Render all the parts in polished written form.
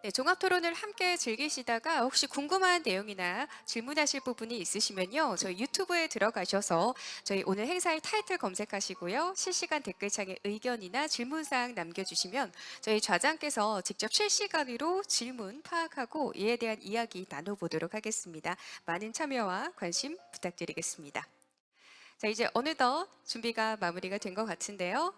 네, 종합 토론을 함께 즐기시다가 혹시 궁금한 내용이나 질문하실 부분이 있으시면요. 저희 유튜브에 들어가셔서 저희 오늘 행사의 타이틀 검색하시고요. 실시간 댓글창에 의견이나 질문사항 남겨주시면 저희 좌장께서 직접 실시간으로 질문 파악하고 이에 대한 이야기 나눠보도록 하겠습니다. 많은 참여와 관심 부탁드리겠습니다. 자, 이제 어느덧 준비가 마무리가 된 것 같은데요.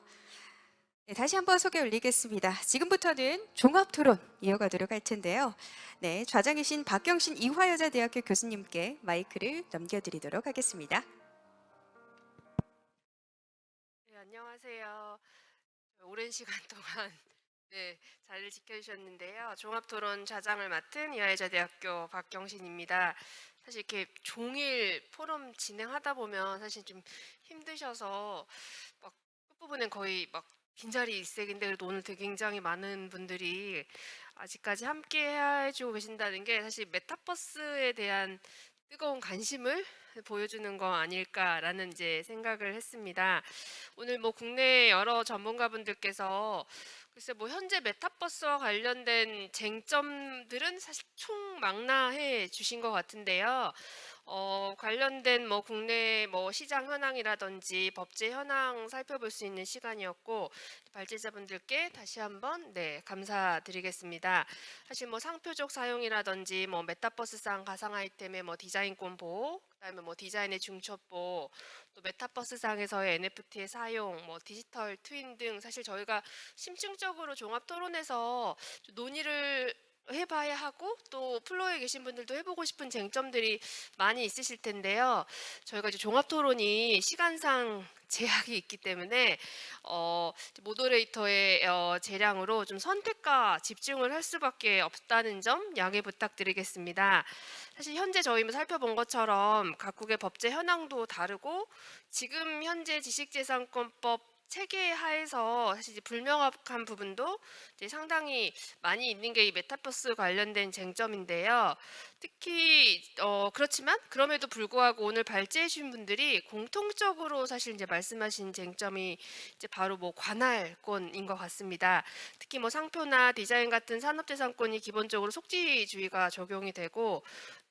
네, 다시 한번 소개 올리겠습니다. 지금부터는 종합 토론 이어가도록 할 텐데요. 네, 좌장이신 박경신 이화여자대학교 교수님께 마이크를 넘겨드리도록 하겠습니다. 네, 안녕하세요. 오랜 시간 동안 네, 자리를 지켜주셨는데요. 종합토론 좌장을 맡은 이화여자대학교 박경신입니다. 사실 이렇게 종일 포럼 진행하다 보면 사실 좀 힘드셔서 막 끝부분엔 거의 막 빈자리 일색인데 그래도 오늘 되게 굉장히 많은 분들이 아직까지 함께 해주고 계신다는 게 사실 메타버스에 대한 뜨거운 관심을 보여주는 거 아닐까라는 이제 생각을 했습니다. 오늘 뭐 국내 여러 전문가분들께서 글쎄 뭐 현재 메타버스와 관련된 쟁점들은 사실 총망라해 주신 것 같은데요. 관련된 뭐 국내 뭐 시장 현황이라든지 법제 현황 살펴볼 수 있는 시간이었고 발제자분들께 다시 한번 네, 감사드리겠습니다. 사실 뭐 상표적 사용이라든지 뭐 메타버스상 가상 아이템의 뭐 디자인권 보호, 그다음에 뭐 디자인의 중첩보, 또 메타버스상에서의 NFT의 사용, 뭐 디지털 트윈 등 사실 저희가 심층적으로 종합 토론에서 논의를 해봐야 하고 또 플로어에 계신 분들도 해보고 싶은 쟁점들이 많이 있으실 텐데요. 저희가 이제 종합 토론이 시간상 제약이 있기 때문에 모더레이터의 재량으로 좀 선택과 집중을 할 수밖에 없다는 점 양해 부탁드리겠습니다. 사실 현재 저희 뭐 살펴본 것처럼 각국의 법제 현황도 다르고 지금 현재 지식재산권법 체계 하에서 사실 이제 불명확한 부분도 이제 상당히 많이 있는 게 이 메타버스 관련된 쟁점인데요. 특히 그렇지만 그럼에도 불구하고 오늘 발제해 주신 분들이 공통적으로 사실 이제 말씀하신 쟁점이 이제 바로 뭐 관할권인 것 같습니다. 특히 뭐 상표나 디자인 같은 산업재산권이 기본적으로 속지주의가 적용이 되고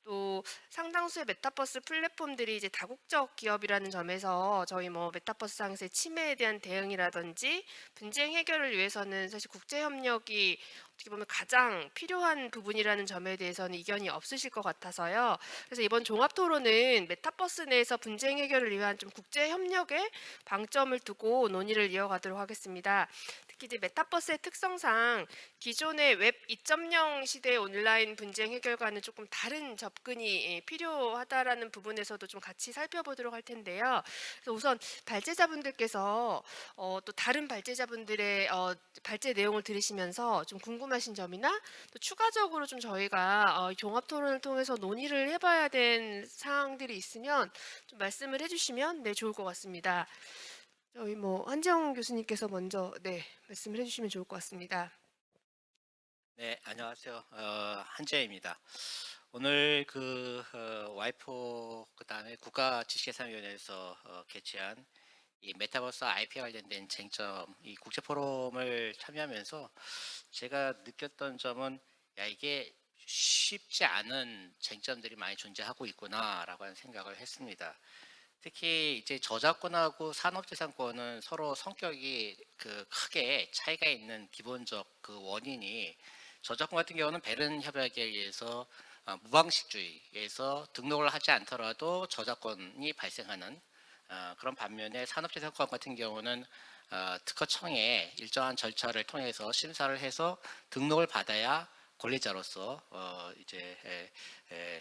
또 상당수의 메타버스 플랫폼들이 이제 다국적 기업이라는 점에서 저희 뭐 메타버스 상에서의 침해에 대한 대응이라든지 분쟁 해결을 위해서는 사실 국제 협력이 어떻게 보면 가장 필요한 부분이라는 점에 대해서는 이견이 없으실 것 같아서요. 그래서 이번 종합 토론은 메타버스 내에서 분쟁 해결을 위한 좀 국제 협력에 방점을 두고 논의를 이어가도록 하겠습니다. 특히 이제 메타버스의 특성상 기존의 웹 2.0 시대의 온라인 분쟁 해결과는 조금 다른 접근이 필요하다라는 부분에서도 좀 같이 살펴보도록 할 텐데요. 그래서 우선 발제자분들께서 또 다른 발제자분들의 발제 내용을 들으시면서 좀 궁금하신 점이나 또 추가적으로 좀 저희가 종합 토론을 통해서 논의를 해봐야 될 사항들이 있으면 좀 말씀을 해주시면 네, 좋을 것 같습니다. 저희 뭐 한지영 교수님께서 먼저 네, 말씀을 해주시면 좋을 것 같습니다. 네, 안녕하세요. 한재입니다. 오늘 와이포 그다음에 국가지식재산위원회에서 개최한 이 메타버스 IP 관련된 쟁점 이 국제 포럼을 참여하면서 제가 느꼈던 점은 야 이게 쉽지 않은 쟁점들이 많이 존재하고 있구나라고 하는 생각을 했습니다. 특히 이제 저작권하고 산업재산권은 서로 성격이 크게 차이가 있는 기본적 원인이 저작권 같은 경우는 베른 협약에 의해서 무방식주의에서 등록을 하지 않더라도 저작권이 발생하는 그런 반면에 산업재산권 같은 경우는 특허청에 일정한 절차를 통해서 심사를 해서 등록을 받아야 권리자로서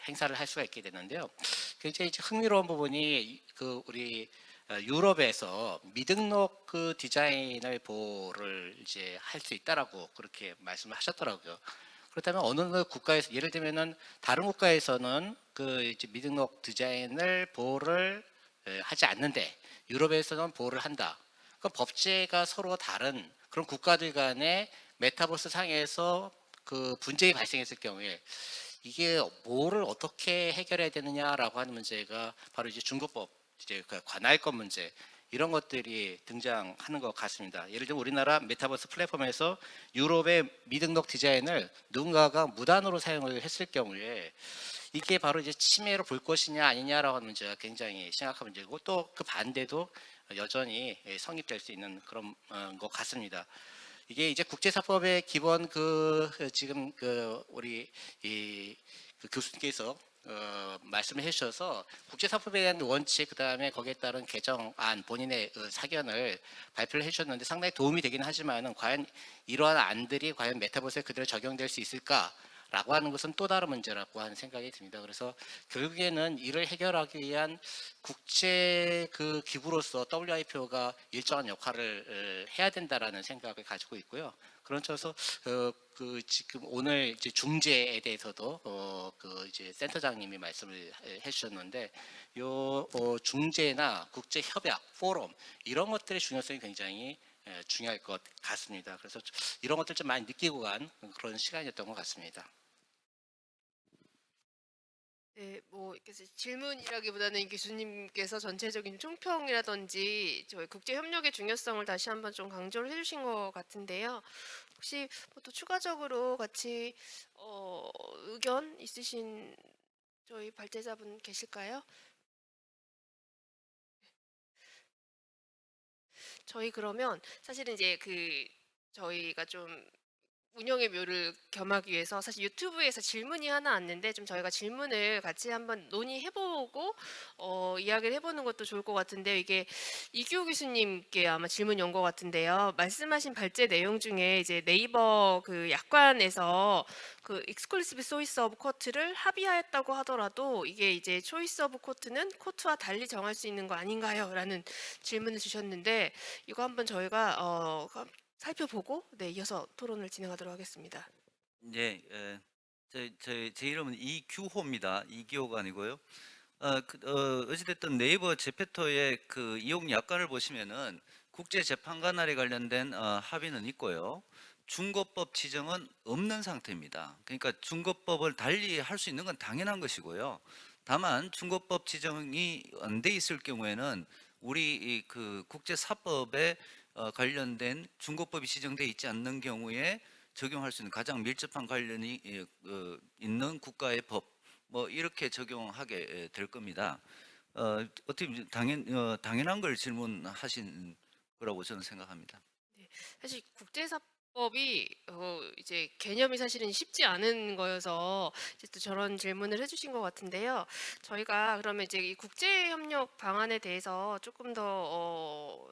행사를 할 수가 있게 되는데요. 굉장히 이제 흥미로운 부분이 우리 유럽에서 미등록 디자인을 보호를 이제 할 수 있다라고 그렇게 말씀을 하셨더라고요. 그렇다면 어느 국가에서 예를 들면은 다른 국가에서는 이제 미등록 디자인을 보호를 하지 않는데 유럽에서는 보호를 한다. 그 법제가 서로 다른 그런 국가들 간의 메타버스 상에서 분쟁이 발생했을 경우에 이게 뭐를 어떻게 해결해야 되느냐라고 하는 문제가 바로 이제 중국법 이제 관할권 문제 이런 것들이 등장하는 것 같습니다. 예를 들면 우리나라 메타버스 플랫폼에서 유럽의 미등록 디자인을 누군가가 무단으로 사용을 했을 경우에 이게 바로 이제 침해로 볼 것이냐 아니냐라고 하는 문제가 굉장히 심각한 문제고, 또 그 반대도 여전히 성립될 수 있는 그런 것 같습니다. 이게 이제 국제사법의 기본 지금 우리 그 교수님께서 말씀을 해주셔서 국제사법에 대한 원칙, 그다음에 거기에 따른 개정안, 본인의 사견을 발표를 해주셨는데 상당히 도움이 되긴 하지만은 과연 이러한 안들이 과연 메타버스에 그대로 적용될 수 있을까? 라고 하는 것은 또 다른 문제라고 하는 생각이 듭니다. 그래서 결국에는 이를 해결하기 위한 국제 기구로서 WIPO가 일정한 역할을 해야 된다라는 생각을 가지고 있고요. 그런 쪽에서 지금 오늘 이제 중재에 대해서도 이제 센터장님이 말씀을 해주셨는데, 요 중재나 국제 협약, 포럼 이런 것들의 중요성이 굉장히 중요할 것 같습니다. 그래서 이런 것들 좀 많이 느끼고 간 그런 시간이었던 것 같습니다. 네, 뭐 이렇게 질문이라기보다는 교수님께서 전체적인 총평이라든지 저희 국제 협력의 중요성을 다시 한번 좀 강조를 해주신 것 같은데요. 혹시 뭐또 추가적으로 같이 의견 있으신 저희 발제자분 계실까요? 저희 그러면 사실은 이제 저희가 좀 운영의 묘를 겸하기 위해서 사실 유튜브에서 질문이 하나 왔는데 좀 저희가 질문을 같이 한번 논의해보고 이야기를 해보는 것도 좋을 것 같은데, 이게 이규호 교수님께 아마 질문이 온 것 같은데요. 말씀하신 발제 내용 중에 이제 네이버 그 약관에서 그 익스클루시브 소이스 오브 코트를 합의하였다고 하더라도 이게 이제 초이스 오브 코트는 코트와 달리 정할 수 있는 거 아닌가요? 라는 질문을 주셨는데, 이거 한번 저희가 살펴보고 이어서 토론을 진행하도록 하겠습니다. 예, 제 이름은 이규호입니다. 이기호가 아니고요. 어찌됐든 네이버 제페토의 그 이용 약관을 보시면은 국제재판관날에 관련된 합의는 있고요. 중거법 지정은 없는 상태입니다. 그러니까 중거법을 달리 할 수 있는 건 당연한 것이고요. 다만 중거법 지정이 안 돼 있을 경우에는 우리 그 국제사법에 관련된 중거법이 지정돼 있지 않는 경우에 적용할 수 있는 가장 밀접한 관련이 있는 국가의 법, 뭐 이렇게 적용하게 될 겁니다. 어떻게 보면 당연한 걸 질문하신 거라고 저는 생각합니다. 네, 사실 국제사법이 이제 개념이 사실은 쉽지 않은 거여서 이제 또 저런 질문을 해주신 것 같은데요. 저희가 그러면 이제 이 국제협력 방안에 대해서 조금 더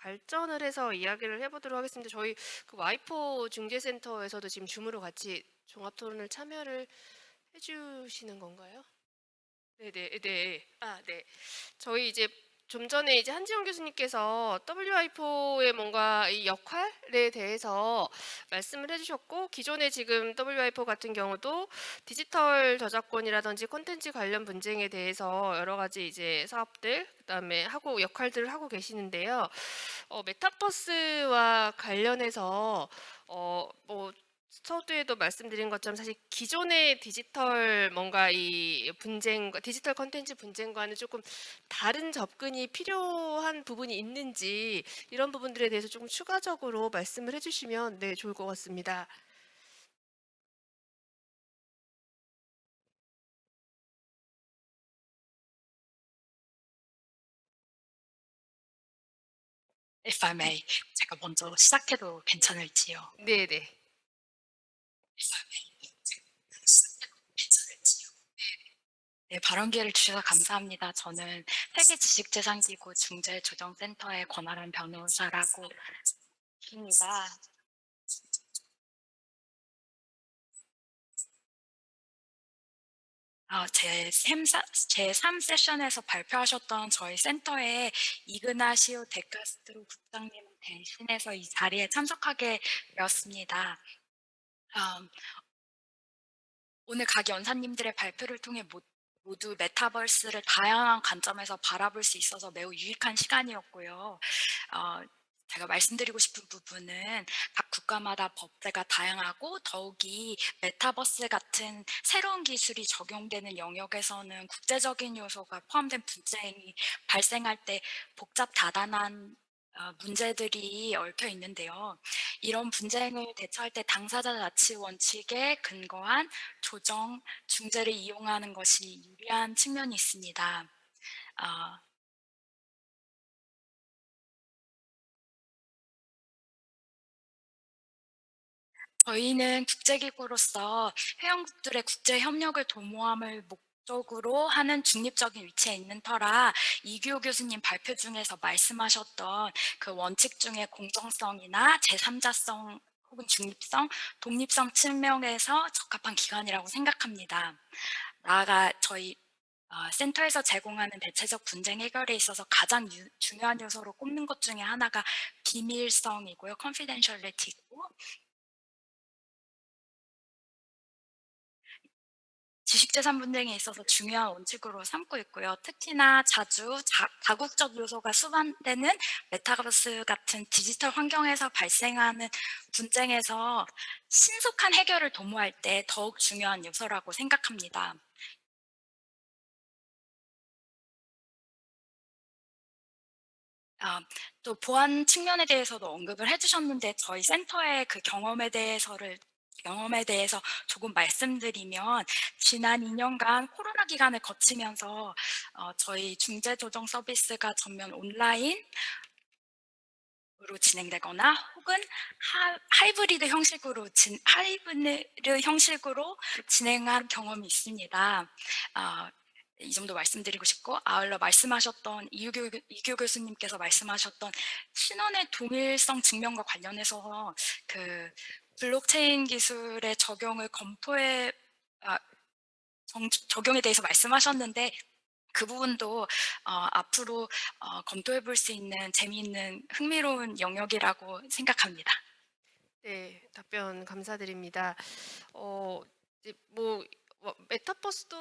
발전을 해서 이야기를 해보도록 하겠습니다. 저희 그 와이포 중재센터에서도 지금 줌으로 같이 종합 토론을 참여를 해주시는 건가요? 네네, 네. 아, 네. 저희 이제 좀 전에 이제 한지영 교수님께서 WIPO의 뭔가 이 역할에 대해서 말씀을 해주셨고, 기존에 지금 WIPO 같은 경우도 디지털 저작권이라든지 콘텐츠 관련 분쟁에 대해서 여러 가지 이제 사업들, 그다음에 하고 역할들을 하고 계시는데요. 메타버스와 관련해서 뭐 서두에도 말씀드린 것처럼 사실 기존의 디지털 뭔가 이 분쟁과 디지털 컨텐츠 분쟁과는 조금 다른 접근이 필요한 부분이 있는지 이런 부분들에 대해서 조금 추가적으로 말씀을 해주시면 좋을 것 같습니다. If I may, 제가 먼저 시작해도 괜찮을지요? 네네. 네, 발언 기회를 주셔서 감사합니다. 저는 세계지식재산기구 중재조정센터의 권아람 변호사라고 합니다. 제3 세션에서 발표하셨던 저희 센터의 이그나시오 데카스트로 국장님을 대신해서 이 자리에 참석하게 되었습니다. 오늘 각 연사님들의 발표를 통해 모두 메타버스를 다양한 관점에서 바라볼 수 있어서 매우 유익한 시간이었고요. 제가 말씀드리고 싶은 부분은 각 국가마다 법제가 다양하고 더욱이 메타버스 같은 새로운 기술이 적용되는 영역에서는 국제적인 요소가 포함된 분쟁이 발생할 때 복잡 다단한 문제들이 얽혀 있는데요. 이런 분쟁을 대처할 때 당사자 자치 원칙에 근거한 조정, 중재를 이용하는 것이 유리한 측면이 있습니다. 아, 저희는 국제기구로서 회원국들의 국제 협력을 도모함을 목적으로 하는 중립적인 위치에 있는 터라 이규호 교수님 발표 중에서 말씀하셨던 그 원칙 중에 공정성이나 제3자성 혹은 중립성, 독립성 측면에서 적합한 기관이라고 생각합니다. 나아가 저희 센터에서 제공하는 대체적 분쟁 해결에 있어서 가장 중요한 요소로 꼽는 것 중에 하나가 비밀성이고요. confidentiality고 지식재산 분쟁에 있어서 중요한 원칙으로 삼고 있고요. 특히나 자주 다국적 요소가 수반되는 메타버스 같은 디지털 환경에서 발생하는 분쟁에서 신속한 해결을 도모할 때 더욱 중요한 요소라고 생각합니다. 또 보안 측면에 대해서도 언급을 해주셨는데 저희 센터의 그 경험에 대해서 조금 말씀드리면 지난 2년간 코로나 기간을 거치면서 저희 중재조정 서비스가 전면 온라인으로 진행되거나 혹은 하이브리드 형식으로 진행한 경험이 있습니다. 이 정도 말씀드리고 싶고 아울러 말씀하셨던 이규 교수님께서 말씀하셨던 신원의 동일성 증명과 관련해서 그 블록체인 기술의 적용을 적용에 대해서 말씀하셨는데 그 부분도 앞으로 검토해 볼 수 있는 재미있는 흥미로운 영역이라고 생각합니다. 네, 답변 감사드립니다. 이제 메타버스도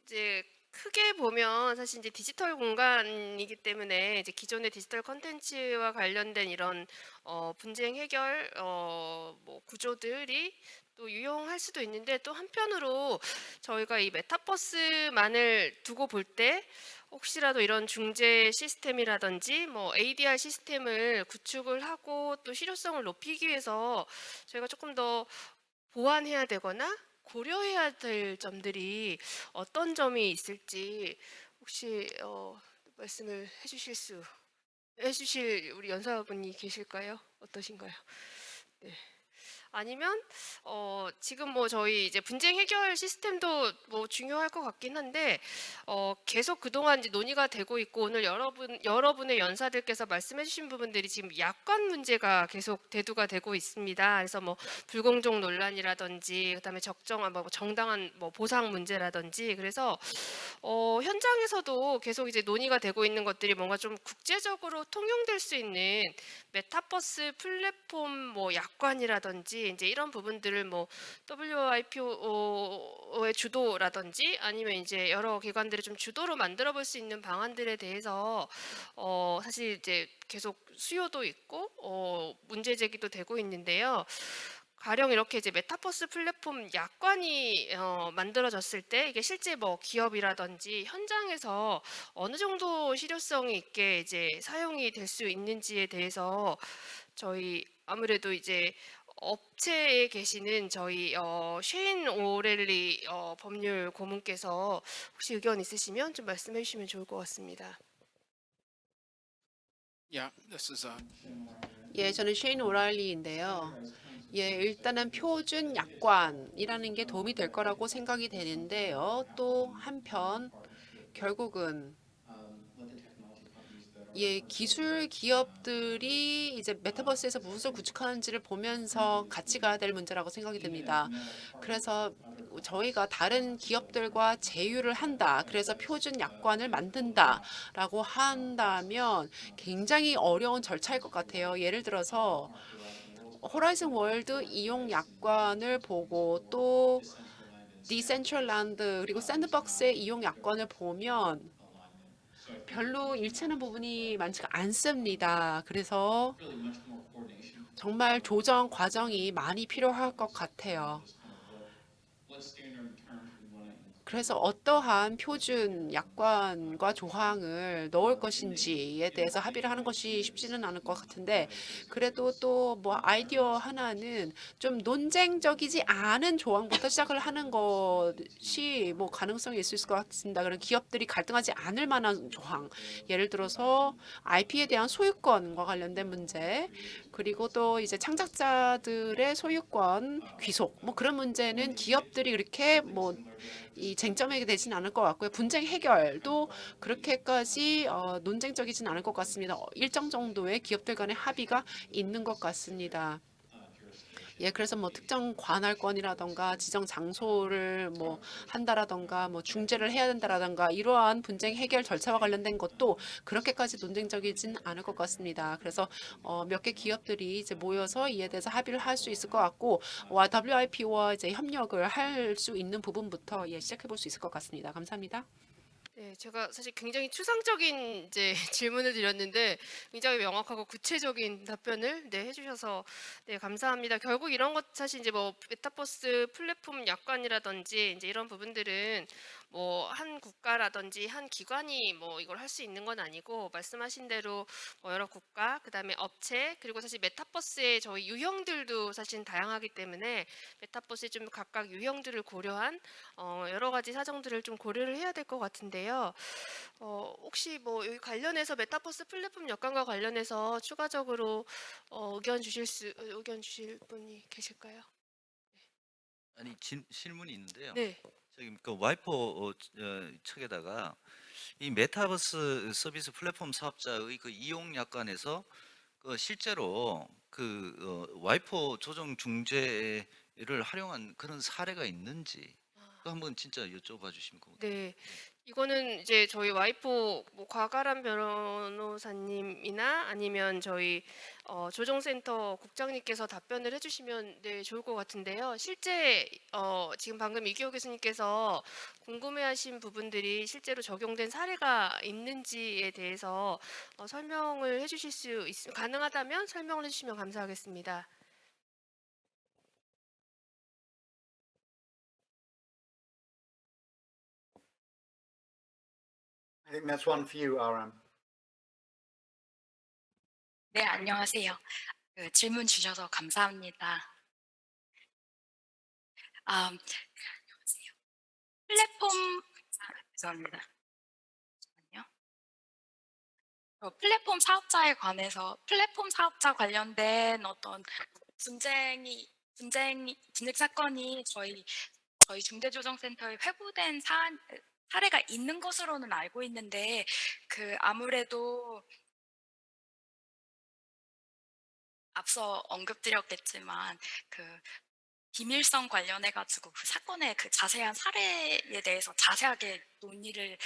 이제 크게 보면 사실 이제 디지털 공간이기 때문에 이제 기존의 디지털 콘텐츠와 관련된 이런 분쟁 해결 구조들이 또 유용할 수도 있는데 또 한편으로 저희가 이 메타버스만을 두고 볼 때 혹시라도 이런 중재 시스템이라든지 ADR 시스템을 구축을 하고 또 실효성을 높이기 위해서 저희가 조금 더 보완해야 되거나 고려해야 될 점들이 어떤 점이 있을지 혹시 말씀을 해주실 우리 연사분이 계실까요? 어떠신가요? 네. 아니면 지금 저희 이제 분쟁 해결 시스템도 중요할 것 같긴 한데 계속 그동안 이제 논의가 되고 있고 오늘 여러분의 연사들께서 말씀해주신 부분들이 지금 약관 문제가 계속 대두가 되고 있습니다. 그래서 불공정 논란이라든지 그다음에 적정한 정당한 보상 문제라든지 그래서 현장에서도 계속 이제 논의가 되고 있는 것들이 뭔가 좀 국제적으로 통용될 수 있는 메타버스 플랫폼 약관이라든지 이제 이런 부분들을 WIPO의 주도라든지 아니면 이제 여러 기관들이 좀 주도로 만들어 볼 수 있는 방안들에 대해서 사실 이제 계속 수요도 있고 문제 제기도 되고 있는데요. 가령 이렇게 이제 메타버스 플랫폼 약관이 만들어졌을 때 이게 실제 기업이라든지 현장에서 어느 정도 실효성이 있게 이제 사용이 될 수 있는지에 대해서 저희 아무래도 이제 업체에 계시는 저희 쉐인 오렐리 법률 고문께서 혹시 의견 있으시면 좀 말씀해 주시면 좋을 것 같습니다. Yeah, this is 예, 저는 쉐인 오랄리인데요. 예, 일단은 표준 약관이라는 게 도움이 될 거라고 생각이 되는데요. 또 한편 결국은 예, 기술 기업들이 이제 메타버스에서 무엇을 구축하는지를 보면서 같이 가야 될 문제라고 생각이 듭니다. 그래서 저희가 다른 기업들과 제휴를 한다. 그래서 표준 약관을 만든다라고 한다면 굉장히 어려운 절차일 것 같아요. 예를 들어서 호라이즌 월드 이용 약관을 보고 또 디센트럴랜드 그리고 샌드박스의 이용 약관을 보면 별로 일치하는 부분이 많지가 않습니다. 그래서 정말 조정 과정이 많이 필요할 것 같아요. 그래서 어떠한 표준 약관과 조항을 넣을 것인지에 대해서 합의를 하는 것이 쉽지는 않을 것 같은데, 그래도 또 뭐 아이디어 하나는 좀 논쟁적이지 않은 조항부터 시작을 하는 것이 뭐 가능성이 있을 것 같습니다. 그런 기업들이 갈등하지 않을 만한 조항, 예를 들어서 IP에 대한 소유권과 관련된 문제, 그리고 또 이제 창작자들의 소유권 귀속, 뭐 그런 문제는 기업들이 그렇게 뭐 이 쟁점이 되진 않을 것 같고요. 분쟁 해결도 그렇게까지 논쟁적이진 않을 것 같습니다. 일정 정도의 기업들 간의 합의가 있는 것 같습니다. 예, 그래서 뭐 특정 관할권이라던가 지정 장소를 뭐 한다라던가 뭐 중재를 해야 된다라던가 이러한 분쟁 해결 절차와 관련된 것도 그렇게까지 논쟁적이진 않을 것 같습니다. 그래서 몇 개 기업들이 이제 모여서 이에 대해서 합의를 할 수 있을 것 같고, WIP와 이제 협력을 할 수 있는 부분부터 예, 시작해 볼 수 있을 것 같습니다. 감사합니다. 네, 제가 사실 굉장히 추상적인 이제 질문을 드렸는데 굉장히 명확하고 구체적인 답변을 네, 해주셔서 네, 감사합니다. 결국 이런 것 사실 이제 뭐 메타버스 플랫폼 약관이라든지 이제 이런 부분들은 뭐 한 국가라든지 한 기관이 뭐 이걸 할 수 있는 건 아니고 말씀하신 대로 뭐 여러 국가, 그다음에 업체, 그리고 사실 메타버스의 저희 유형들도 사실 다양하기 때문에 메타버스의 좀 각각 유형들을 고려한 여러 가지 사정들을 좀 고려를 해야 될 것 같은데요. 혹시 뭐 여기 관련해서 메타버스 플랫폼 약관과 관련해서 추가적으로 의견 주실 분이 계실까요? 아니 질문이 있는데요. 네. 저기 그 와이퍼 측에다가 이 메타버스 서비스 플랫폼 사업자의 그 이용 약관에서 그 실제로 그 와이퍼 조정 중재를 활용한 그런 사례가 있는지 그 한번 진짜 여쭤봐 주시면 고맙겠습니다. 네. 이거는 이제 저희 와이프 뭐 과가람 변호사님이나 아니면 저희 조정센터 국장님께서 답변을 해주시면 네, 좋을 것 같은데요. 실제 지금 방금 이기호 교수님께서 궁금해하신 부분들이 실제로 적용된 사례가 있는지에 대해서 설명을 해주실 수 있으면 가능하다면 설명을 해주시면 감사하겠습니다. I think that's one for you, RM. 네, 안녕하세요. 그 질문 주셔서 감사합니다. 안녕하세요. 플랫폼 죄송합니다. 잠깐만요. 플랫폼 사업자에 관해서 플랫폼 사업자 관련된 어떤 분쟁 사건이 저희 중대조정센터에 회부된 사례가 있는 것으로는 알고 있는데 그 아무래도 앞서 언급드렸겠지만 그 비밀성 관련해 가지고 그 사건의 그 자세한 사례에 대해서 자세하게 논의를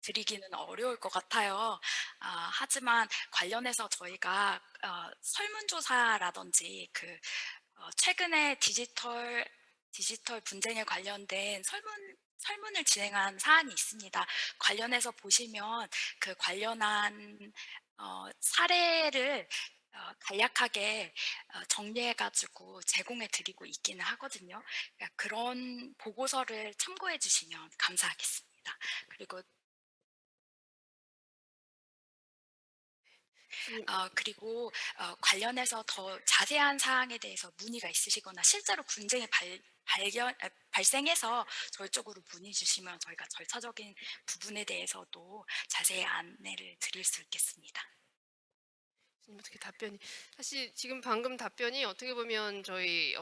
드리기는 어려울 것 같아요. 하지만 관련해서 저희가 설문조사라든지 그 최근에 디지털 분쟁에 관련된 설문을 진행한 사안이 있습니다. 관련해서 보시면 그 관련한 사례를 간략하게 정리해가지고 제공해 드리고 있기는 하거든요. 그러니까 그런 보고서를 참고해 주시면 감사하겠습니다. 그리고 관련해서 더 자세한 사항에 대해서 문의가 있으시거나 실제로 분쟁이 발생해서 저희 쪽으로 문의 주시면 저희가 절차적인 부분에 대해서도 자세히 안내를 드릴 수 있겠습니다. 어떻게 답변이 사실 지금 방금 답변이 어떻게 보면 저희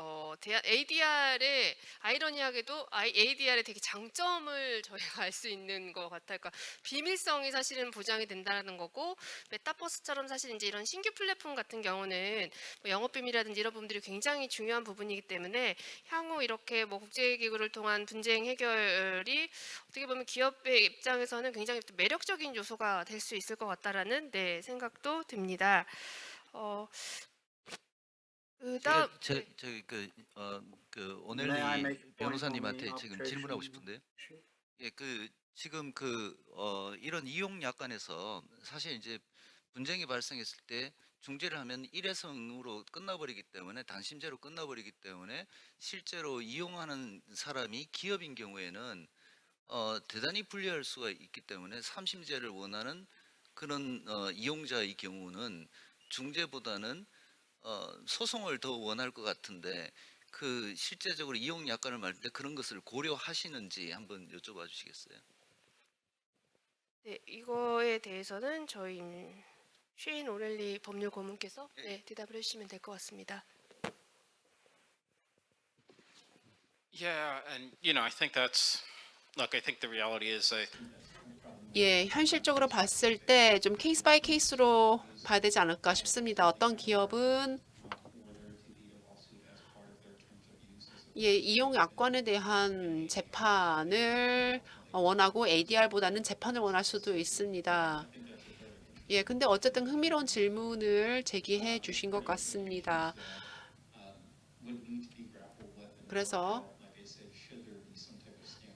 ADR의 아이러니하게도 ADR의 되게 장점을 저희가 알 수 있는 것 같아요. 그러니까 비밀성이 사실은 보장이 된다는 거고 메타버스처럼 사실 이제 이런 신규 플랫폼 같은 경우는 뭐 영업 비밀이라든지 이런 부분들이 굉장히 중요한 부분이기 때문에 향후 이렇게 뭐 국제기구를 통한 분쟁 해결이 어떻게 보면 기업의 입장에서는 굉장히 또 매력적인 요소가 될 수 있을 것 같다라는 네, 생각도 듭니다. 어, 그다음 저기 그 May I 오넬리 make a point on the 변호사님한테 지금 arbitration 질문하고 싶은데요. issue? 예, 그 지금 이런 이용 약관에서 사실 이제 분쟁이 발생했을 때 중재를 하면 일회성으로 끝나버리기 때문에 단심제로 끝나버리기 때문에 실제로 이용하는 사람이 기업인 경우에는 대단히 불리할 수가 있기 때문에 삼심제를 원하는 그런 이용자의 경우는 중재보다는 소송을 더 원할 것 같은데 그 실제적으로 이용 약관을 만들 때 그런 것을 고려하시는지 한번 여쭤봐 주시겠어요? 네, 이거에 대해서는 저희 쉐인 오렐리 법률 고문께서 대답을 해주시면 될 것 같습니다. Yeah, and I think that's look. I think the reality is, 예, 현실적으로 봤을 때 좀 케이스 바이 케이스로 봐야 되지 않을까 싶습니다. 어떤 기업은 이용 약관에 대한 재판을 원하고 ADR보다는 재판을 원할 수도 있습니다. 근데 어쨌든 흥미로운 질문을 제기해 주신 것 같습니다. 그래서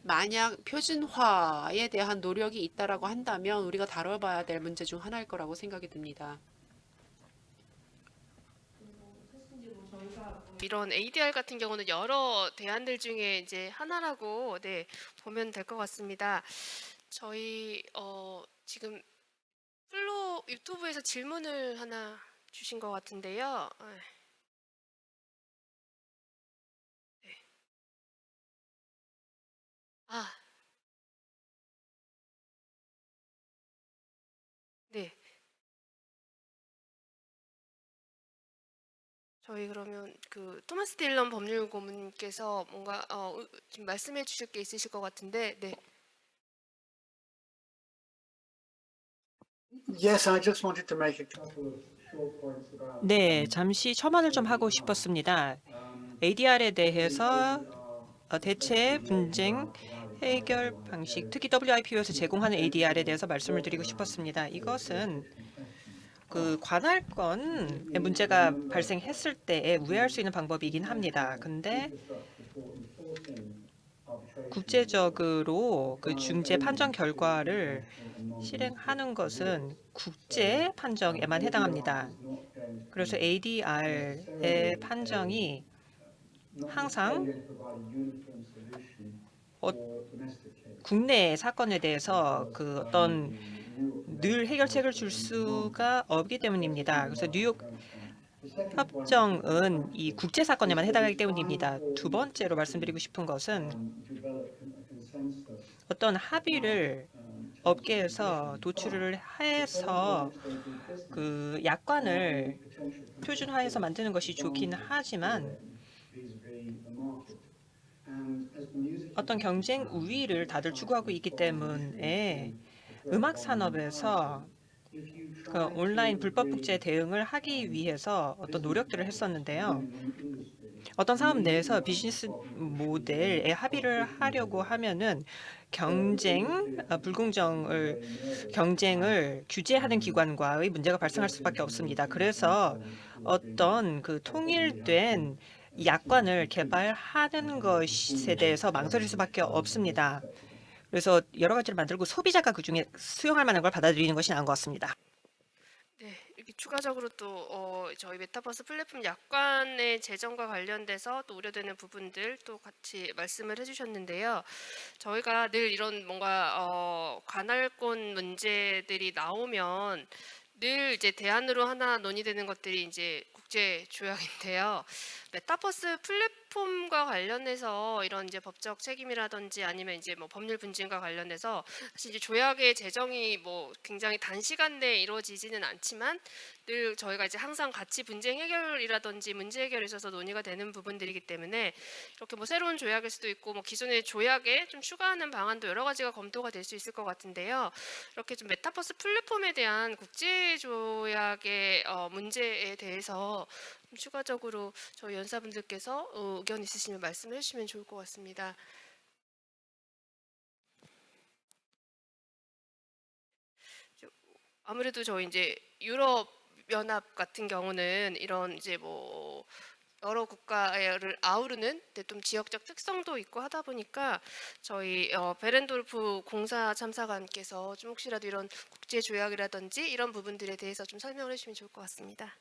만약 표준화에 대한 노력이 있다라고 한다면 우리가 다뤄봐야 될 문제 중 하나일 거라고 생각이 듭니다. 이런 ADR 같은 경우는 여러 대안들 중에 이제 하나라고 보면 될 것 같습니다. 저희 지금 플로 유튜브에서 질문을 하나 주신 것 같은데요. 네. 네. 저희 그러면 그 토마스 딜런 법률 고문께서 뭔가 지금 말씀해 주실 게 있으실 것 같은데, 네. Yes, I just wanted to make a couple of short points about. 네, 잠시 첨언을 좀 하고 싶었습니다. ADR에 대해서 대체 분쟁 해결 방식, 특히 WIPO에서 제공하는 ADR에 대해서 말씀을 드리고 싶었습니다. 이것은 그 관할권의 문제가 발생했을 때에 우회할 수 있는 방법이긴 합니다. 근데 국제적으로 그 중재 판정 결과를 실행하는 것은 국제 판정에만 해당합니다. 그래서 ADR의 판정이 항상 국내 사건에 대해서 그 어떤 늘 해결책을 줄 수가 없기 때문입니다. 그래서 뉴욕 협정은 이 국제 사건에만 해당하기 때문입니다. 두 번째로 말씀드리고 싶은 것은 어떤 합의를 업계에서 도출을 해서 그 약관을 표준화해서 만드는 것이 좋긴 하지만 어떤 경쟁 우위를 다들 추구하고 있기 때문에 음악 산업에서 그 온라인 불법 복제 대응을 하기 위해서 어떤 노력들을 했었는데요. 어떤 사업 내에서 비즈니스 모델에 합의를 하려고 하면은 경쟁을 규제하는 기관과의 문제가 발생할 수밖에 없습니다. 그래서 어떤 그 통일된 약관을 개발하는 것에 대해서 망설일 수밖에 없습니다. 그래서 여러 가지를 만들고 소비자가 그중에 수용할 만한 걸 받아들이는 것이 나은 것 같습니다. 네, 이렇게 추가적으로 또 저희 메타버스 플랫폼 약관의 제정과 관련돼서 또 우려되는 부분들 또 같이 말씀을 해주셨는데요. 저희가 늘 이런 뭔가 관할권 문제들이 나오면 늘 이제 대안으로 하나 논의되는 것들이 이제 국제 조약인데요. 메타버스 플랫폼과 관련해서 이런 이제 법적 책임이라든지 아니면 이제 뭐 법률 분쟁과 관련해서 사실 이제 조약의 제정이 뭐 굉장히 단시간 내에 이루어지지는 않지만 늘 저희가 이제 항상 같이 분쟁 해결이라든지 문제 해결에 있어서 논의가 되는 부분들이기 때문에 이렇게 뭐 새로운 조약일 수도 있고 뭐 기존의 조약에 좀 추가하는 방안도 여러 가지가 검토가 될 수 있을 것 같은데요. 이렇게 좀 메타버스 플랫폼에 대한 국제 조약의 문제에 대해서 좀 추가적으로 저희 연사분들께서 의견 있으시면 말씀해 주시면 좋을 것 같습니다. 아무래도 저희 이제 유럽 연합 같은 경우는 이런 이제 뭐 여러 국가를 아우르는 근데 좀 지역적 특성도 있고 하다 보니까 저희 베렌도르프 공사 참사관께서 좀 혹시라도 이런 국제 조약이라든지 이런 부분들에 대해서 좀 설명을 해주시면 좋을 것 같습니다.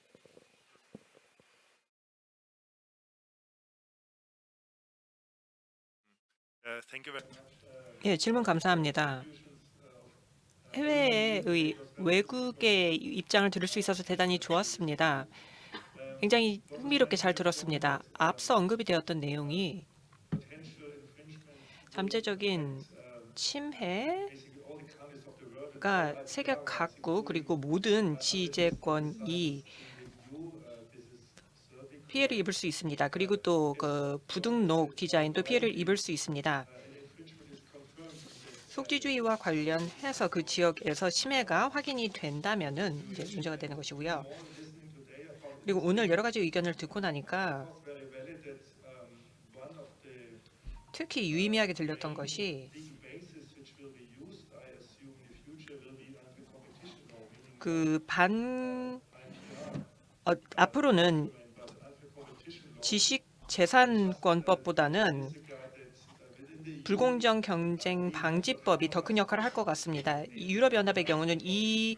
예, 질문 감사합니다. 해외의 외국의 입장을 들을 수 있어서 대단히 좋았습니다. 굉장히 흥미롭게 잘 들었습니다. 앞서 언급이 되었던 내용이 잠재적인 침해가 세계 각국 그리고 모든 지휘재권이 피해를 입을 수 있습니다. 그리고 또 그 부등록 디자인도 피해를 입을 수 있습니다. 속지주의와 관련해서 그 지역에서 침해가 확인이 된다면은 이제 문제가 되는 것이고요. 그리고 오늘 여러 가지 의견을 듣고 나니까 특히 유의미하게 들렸던 것이 앞으로는 지식재산권법보다는 불공정 경쟁 방지법이 더 큰 역할을 할 것 같습니다. 유럽연합의 경우는 이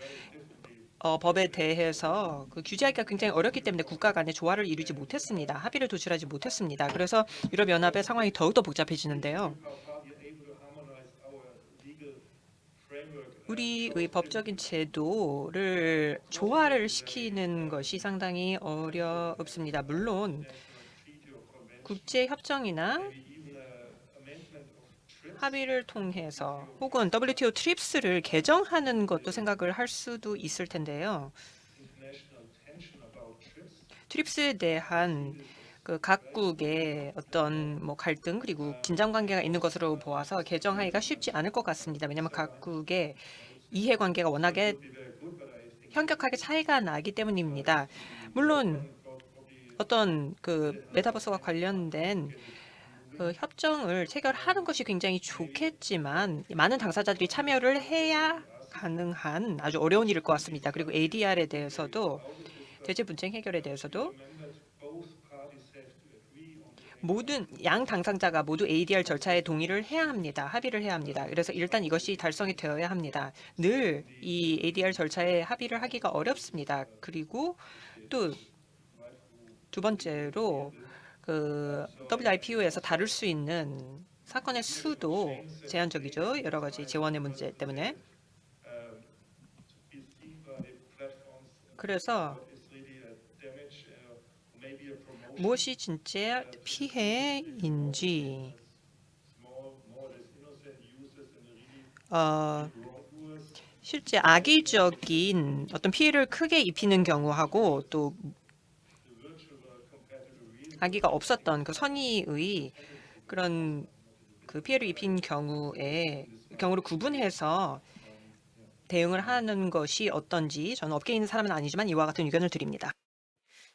법에 대해서 그 규제하기가 굉장히 어렵기 때문에 국가 간의 조화를 이루지 못했습니다. 합의를 도출하지 못했습니다. 그래서 유럽연합의 상황이 더욱더 복잡해지는데요. 우리의 법적인 제도를 조화를 시키는 것이 상당히 어렵습니다. 물론 국제협정이나 합의를 통해서 혹은 WTO 트립스를 개정하는 것도 생각을 할 수도 있을 텐데요. 트립스에 대한 그 각국의 어떤 뭐 갈등 그리고 긴장 관계가 있는 것으로 보아서 개정하기가 쉽지 않을 것 같습니다. 왜냐하면 각국의 이해관계가 워낙에 현격하게 차이가 나기 때문입니다. 물론 어떤 그 메타버스와 관련된 그 협정을 체결하는 것이 굉장히 좋겠지만 많은 당사자들이 참여를 해야 가능한 아주 어려운 일일 것 같습니다. 그리고 ADR에 대해서도 대제 분쟁 해결에 대해서도 모든 양 당사자가 모두 ADR 절차에 동의를 해야 합니다. 합의를 해야 합니다. 그래서 일단 이것이 달성이 되어야 합니다. 늘 이 ADR 절차에 합의를 하기가 어렵습니다. 그리고 또 두 번째로 그 WIPO에서 다룰 수 있는 사건의 수도 제한적이죠. 여러 가지 재원의 문제 때문에. 그래서 무엇이 진짜 피해인지 실제 악의적인 어떤 피해를 크게 입히는 경우하고 또 악의가 없었던 그 선의의 그런 그 피해를 입힌 경우를 구분해서 대응을 하는 것이 어떤지 저는 업계에 있는 사람은 아니지만 이와 같은 의견을 드립니다.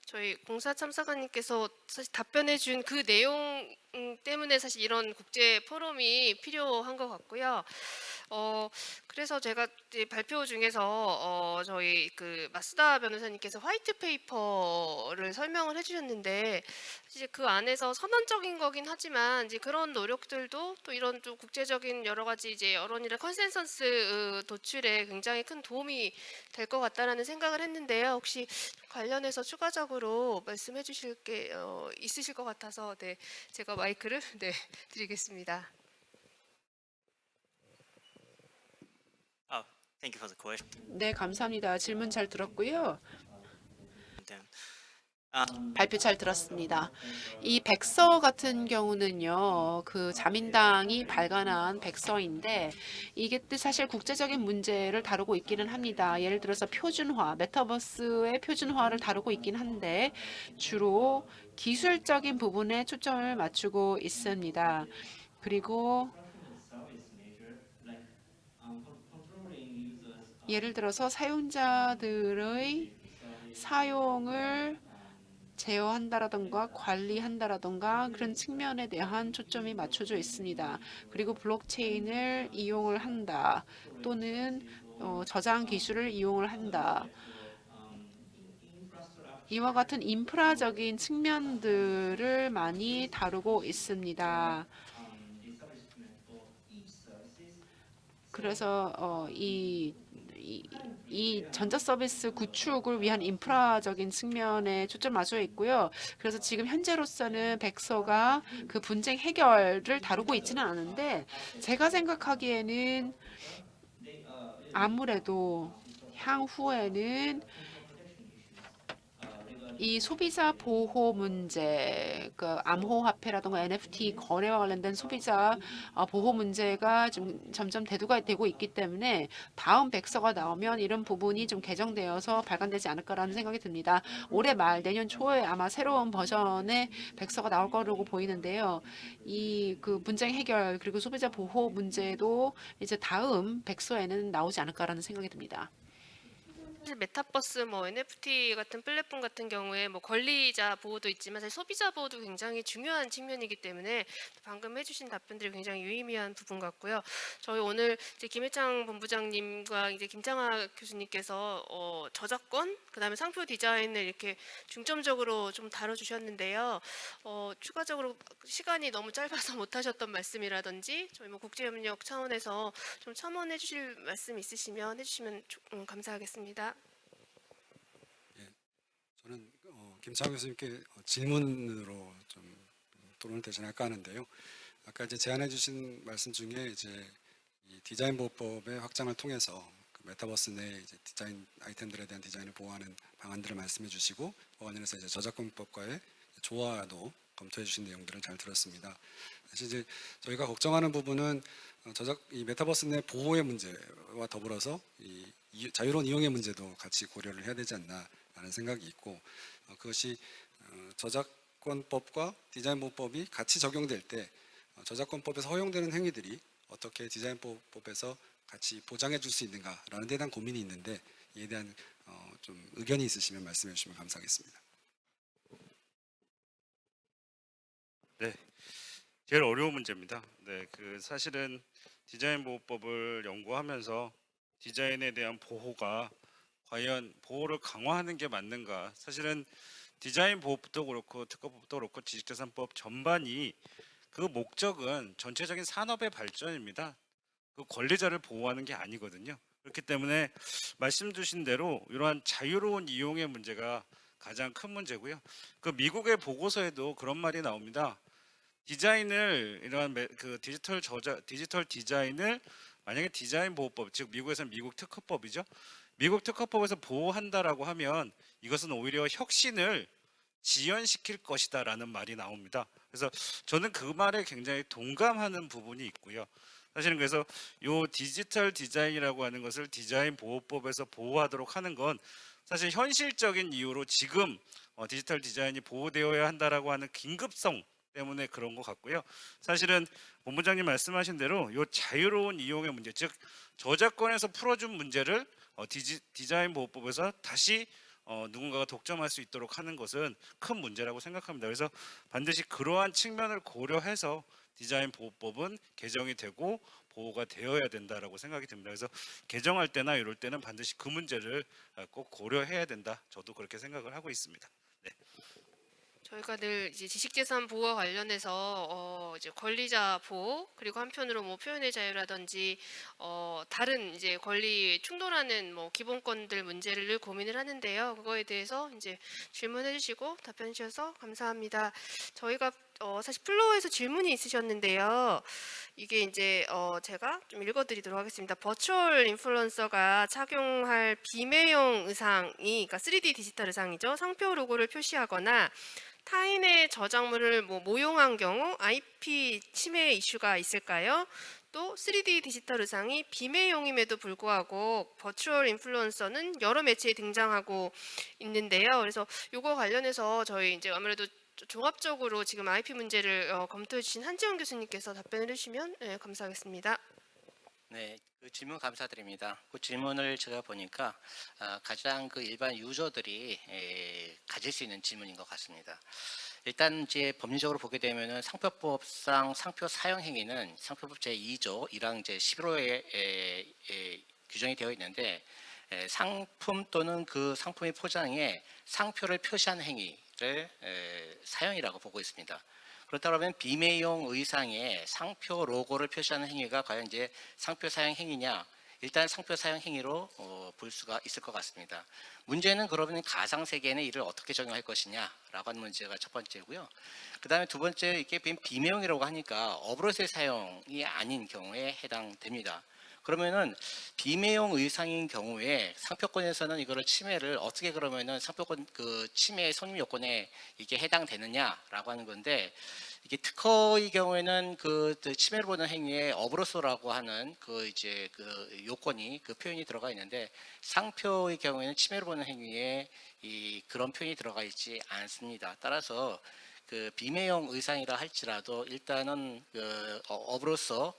저희 공사 참사관님께서 사실 답변해 준 그 내용 때문에 사실 이런 국제 포럼이 필요한 것 같고요. 그래서 제가 이제 발표 중에서 저희 그 마스다 변호사님께서 화이트 페이퍼를 설명을 해주셨는데 이제 그 안에서 선언적인 거긴 하지만 이제 그런 노력들도 또 이런 좀 국제적인 여러 가지 이제 여론이나 컨센서스 도출에 굉장히 큰 도움이 될 것 같다라는 생각을 했는데요. 혹시 관련해서 추가적으로 말씀해 주실 게 있으실 것 같아서 네, 제가 마이크를 네, 드리겠습니다. Thank you for the question. 네, 감사합니다. 질문 잘 들었고요. Then, 발표 잘 들었습니다. 이 백서 같은 경우는요, 그 자민당이 발간한 백서인데 이게 또 사실 국제적인 문제를 다루고 있기는 합니다. 예를 들어서 표준화, 메타버스의 표준화를 다루고 있긴 한데 주로 기술적인 부분에 초점을 맞추고 있습니다. 그리고 예를 들어서 사용자들의 사용을 제어한다라던가 관리한다라던가 그런 측면에 대한 초점이 맞춰져 있습니다. 그리고 블록체인을 이용을 한다 또는 저장 기술을 이용을 한다. 이와 같은 인프라적인 측면들을 많이 다루고 있습니다. 그래서 이 전자 서비스 구축을 위한 인프라적인 측면에 초점 맞춰 있고요. 그래서 지금 현재로서는 백서가 그 분쟁 해결을 다루고 있지는 않은데 제가 생각하기에는 아무래도 향후에는 이 소비자 보호 문제, 그 암호화폐라든가 NFT 거래와 관련된 소비자 보호 문제가 좀 점점 대두가 되고 있기 때문에 다음 백서가 나오면 이런 부분이 좀 개정되어서 발간되지 않을까라는 생각이 듭니다. 올해 말 내년 초에 아마 새로운 버전의 백서가 나올 거라고 보이는데요. 이 그 분쟁 해결 그리고 소비자 보호 문제도 이제 다음 백서에는 나오지 않을까라는 생각이 듭니다. 사실 메타버스 뭐 NFT 같은 플랫폼 같은 경우에 뭐 권리자 보호도 있지만 사실 소비자 보호도 굉장히 중요한 측면이기 때문에 방금 해주신 답변들이 굉장히 유의미한 부분 같고요. 저희 오늘 이제 김해창 본부장님과 이제 김장하 교수님께서 저작권 그다음에 상표 디자인을 이렇게 중점적으로 좀 다뤄주셨는데요. 추가적으로 시간이 너무 짧아서 못하셨던 말씀이라든지 저희 뭐 국제협력 차원에서 좀 첨언해주실 말씀 있으시면 해주시면 감사하겠습니다. 저는 김창 교수님께 질문으로 좀 토론을 대신할까 하는데요. 아까 이제 제안해 주신 말씀 중에 이제 이 디자인 보호법의 확장을 통해서 그 메타버스 내 이제 디자인 아이템들에 대한 디자인을 보호하는 방안들을 말씀해 주시고 관련해서 이제 저작권법과의 조화도 검토해 주신 내용들을 잘 들었습니다. 사실 이제 저희가 걱정하는 부분은 이 메타버스 내 보호의 문제와 더불어서 이 자유로운 이용의 문제도 같이 고려를 해야 되지 않나라는 생각이 있고 그것이 저작권법과 디자인보호법이 같이 적용될 때 저작권법에서 허용되는 행위들이 어떻게 디자인보호법에서 같이 보장해 줄 수 있는가라는 데 대한 고민이 있는데 이에 대한 좀 의견이 있으시면 말씀해 주시면 감사하겠습니다. 네, 제일 어려운 문제입니다. 네, 그 사실은 디자인 보호법을 연구하면서 디자인에 대한 보호가 과연 보호를 강화하는 게 맞는가? 사실은 디자인 보호법도 그렇고 특허법도 그렇고 지식재산법 전반이 그 목적은 전체적인 산업의 발전입니다. 그 권리자를 보호하는 게 아니거든요. 그렇기 때문에 말씀 주신 대로 이러한 자유로운 이용의 문제가 가장 큰 문제고요. 그 미국의 보고서에도 그런 말이 나옵니다. 디자인을 이러한 그 디지털 디자인을 만약에 디자인 보호법, 즉 미국에서는 미국 특허법이죠. 미국 특허법에서 보호한다라고 하면 이것은 오히려 혁신을 지연시킬 것이다라는 말이 나옵니다. 그래서 저는 그 말에 굉장히 동감하는 부분이 있고요. 사실은 그래서 이 디지털 디자인이라고 하는 것을 디자인 보호법에서 보호하도록 하는 건 사실 현실적인 이유로 지금 디지털 디자인이 보호되어야 한다라고 하는 긴급성 때문에 그런 것 같고요. 사실은 본부장님 말씀하신 대로 이 자유로운 이용의 문제, 즉 저작권에서 풀어준 문제를 디자인 보호법에서 다시 누군가가 독점할 수 있도록 하는 것은 큰 문제라고 생각합니다. 그래서 반드시 그러한 측면을 고려해서 디자인 보호법은 개정이 되고 보호가 되어야 된다라고 생각이 듭니다. 그래서 개정할 때나 이럴 때는 반드시 그 문제를 꼭 고려해야 된다. 저도 그렇게 생각을 하고 있습니다. 네. 저희가 늘 이제 지식재산 보호와 관련해서 이제 권리자 보호 그리고 한편으로 뭐 표현의 자유라든지 다른 이제 권리 충돌하는 뭐 기본권들 문제를 늘 고민을 하는데요. 그거에 대해서 이제 질문해 주시고 답변해 주셔서 감사합니다. 저희가 사실 플로어에서 질문이 있으셨는데요. 이게 이제 제가 좀 읽어드리도록 하겠습니다. 버추얼 인플루언서가 착용할 비매용 의상이, 그러니까 3D 디지털 의상이죠. 상표 로고를 표시하거나 타인의 저작물을 모용한 경우 IP 침해 이슈가 있을까요? 또 3D 디지털 의상이 비매용임에도 불구하고 버추얼 인플루언서는 여러 매체에 등장하고 있는데요. 그래서 이거 관련해서 저희 이제 아무래도 종합적으로 지금 IP 문제를 검토해 주신 한지원 교수님께서 답변을 해주시면 감사하겠습니다. 네, 그 질문 감사드립니다. 그 질문을 제가 보니까 가장 그 일반 유저들이 가질 수 있는 질문인 것 같습니다. 일단 이제 법률적으로 보게 되면은 상표법상 상표 사용 행위는 상표법 제2조 1항 제 11호에 규정이 되어 있는데 상품 또는 그 상품의 포장에 상표를 표시한 행위를 사용이라고 보고 있습니다. 그렇다 그러면 비매용 의상에 상표 로고를 표시하는 행위가 과연 이제 상표 사용 행위냐? 일단 상표 사용 행위로 볼 수가 있을 것 같습니다. 문제는 그러면 가상 세계에는 이를 어떻게 적용할 것이냐라고 하는 문제가 첫 번째고요. 그 다음에 두 번째, 이게 비매용이라고 하니까 업으로서의 사용이 아닌 경우에 해당됩니다. 그러면은 비매용 의상인 경우에 상표권에서는 이거를 침해를 어떻게 그러면은 상표권 그 침해 성립 요건에 이게 해당되느냐라고 하는 건데, 이게 특허의 경우에는 그 침해를 보는 행위에 업으로서라고 하는 그 이제 그 요건이 그 표현이 들어가 있는데, 상표의 경우에는 침해를 보는 행위에 이 그런 표현이 들어가 있지 않습니다. 따라서 그 비매용 의상이라 할지라도 일단은 그 업으로서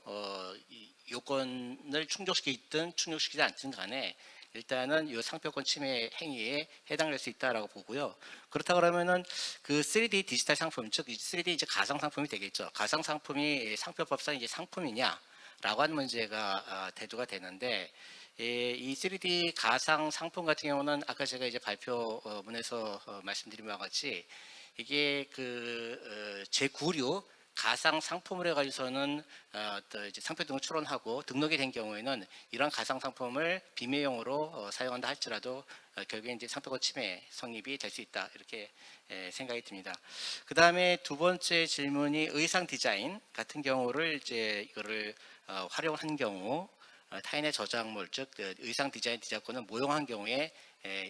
이 요건을 충족시키든 충족시키지 않든 간에 일단은 이 상표권 침해 행위에 해당될 수 있다라고 보고요. 그렇다 그러면은 그 3D 디지털 상품, 즉 3D 이제 가상 상품이 되겠죠. 가상 상품이 상표법상 이제 상품이냐라고 하는 문제가 대두가 되는데, 이 3D 가상 상품 같은 경우는 아까 제가 이제 발표문에서 말씀드린 바와 같이 이게 그 제9류 가상 상품을 해가지고서는 또 이제 상표 등을 출원하고 등록이 된 경우에는 이런 가상 상품을 비매용으로 사용한다 할지라도 결국에 이제 상표권 침해 성립이 될 수 있다, 이렇게 생각이 듭니다. 그 다음에 두 번째 질문이 의상 디자인 같은 경우를 이제 이거를 활용한 경우 타인의 저작물, 즉 의상 디자인 디자인권을 모용한 경우에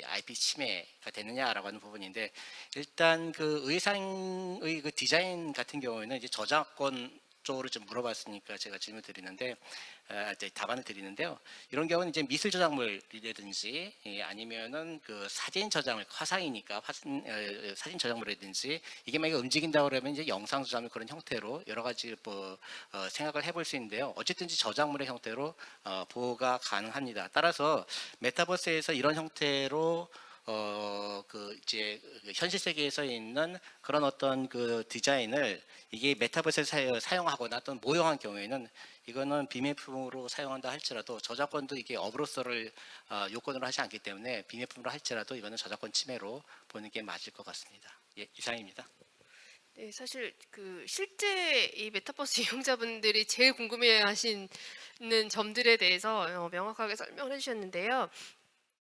IP 침해가 되느냐라고 하는 부분인데, 일단 그 의상의 그 디자인 같은 경우에는 이제 저작권 쪽으로 좀 물어봤으니까 제가 질문 드리는데, 답안을 드리는데요. 이런 경우는 이제 미술 저작물이라든지 아니면은 그 사진 저작물, 화상이니까 사진 저작물이라든지 이게 만약에 움직인다 그러면 이제 영상 저작물 그런 형태로 여러 가지 뭐 생각을 해볼 수 있는데요. 어쨌든지 저작물의 형태로 보호가 가능합니다. 따라서 메타버스에서 이런 형태로 그 이제 현실 세계에서 있는 그런 어떤 그 디자인을 이게 메타버스에서 사용하거나 또는 모형한 경우에는 이거는 비매품으로 사용한다 할지라도 저작권도 이게 업으로서를 요건으로 하지 않기 때문에 비매품으로 할지라도 이거는 저작권 침해로 보는 게 맞을 것 같습니다. 예, 이상입니다. 네, 사실 그 실제 이 메타버스 이용자분들이 제일 궁금해하시는 점들에 대해서 명확하게 설명을 해주셨는데요.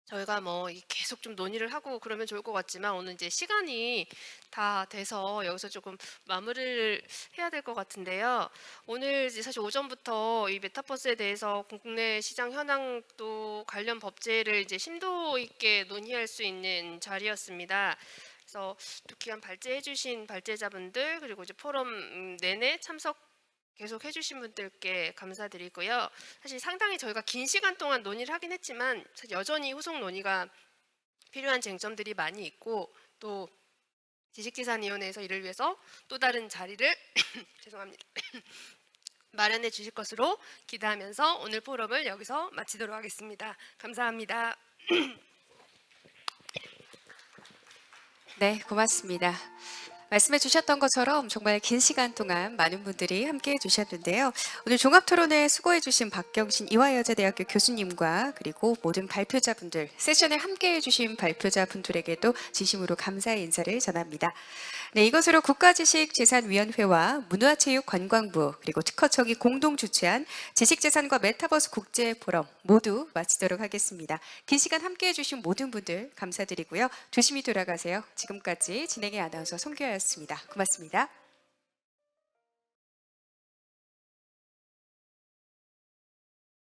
저희가 뭐 계속 좀 논의를 하고 그러면 좋을 것 같지만 오늘 이제 시간이 다 돼서 여기서 조금 마무리를 해야 될 것 같은데요. 오늘 이제 사실 오전부터 이 메타버스에 대해서 국내 시장 현황도 관련 법제를 이제 심도 있게 논의할 수 있는 자리였습니다. 그래서 또 기간 발제해주신 발제자분들, 그리고 이제 포럼 내내 참석 계속 해주신 분들께 감사드리고요. 사실 상당히 저희가 긴 시간 동안 논의를 하긴 했지만 사실 여전히 후속 논의가 필요한 쟁점들이 많이 있고, 또 지식재산위원회에서 이를 위해서 또 다른 자리를 죄송합니다. 마련해 주실 것으로 기대하면서 오늘 포럼을 여기서 마치도록 하겠습니다. 감사합니다. 네, 고맙습니다. 말씀해 주셨던 것처럼 정말 긴 시간 동안 많은 분들이 함께해 주셨는데요. 오늘 종합토론회 수고해 주신 박경신 이화여자대학교 교수님과 그리고 모든 발표자분들, 세션에 함께해 주신 발표자분들에게도 진심으로 감사의 인사를 전합니다. 네, 이것으로 국가지식재산위원회와 문화체육관광부 그리고 특허청이 공동 주최한 지식재산과 메타버스 국제포럼 모두 마치도록 하겠습니다. 긴 시간 함께해 주신 모든 분들 감사드리고요. 조심히 돌아가세요. 지금까지 진행의 아나운서 송교였습니다. 고맙습니다.